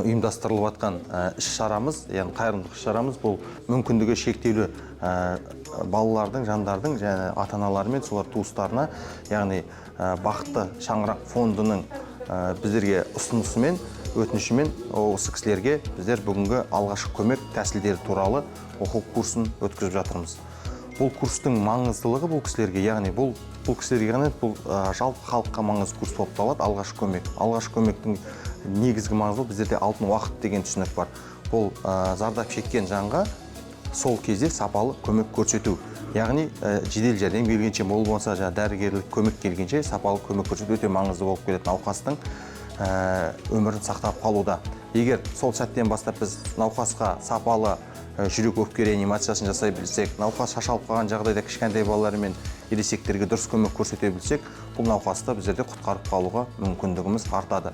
ұйымдастырылып жатқан іс-шарамыз, яғни қайырымдылық іс-шарамыз бұл мүмкіндігі шектеулі балалардың, жандардың және ата-аналары мен солар туыстарына, яғни бақытты шаңырақ фондының біздерге ұсынысымен, өтінішімен осы кісілерге біздер бүгінгі алғашқы көмек тәсілдері туралы оқу курсын өткізіп жатырмыз. Бұл курстың маңыздылығы бұл кісілерге, яғни бұл кісілерге ғана бұл жалпы халыққа маңызды курс болып табылады. Алғашқы көмек. Алғашқы көмектің негізгі маңызы біздерде алтын уақыт деген түсінік бар. Бұл зардап шеккен жанға сол кезде сапалы көмек көрсету. Яғни жедел жәрдем келгенше, болмаса дәрігерлік көмек келгенше сапалы көмек көрсету өте маңызды болып келеді науқастың өмірін сақтап қалуда. Егер сол сәттен бастап біз науқасқа сапалы жүрек өкпе реанимациясын жасай білсек, науқас шашалып қалған жағдайда кішкентай балалар мен ересектерге дұрыс көмек көрсете білсек, бұл науқасты біздерде құтқарып қалуға мүмкіндігіміз артады.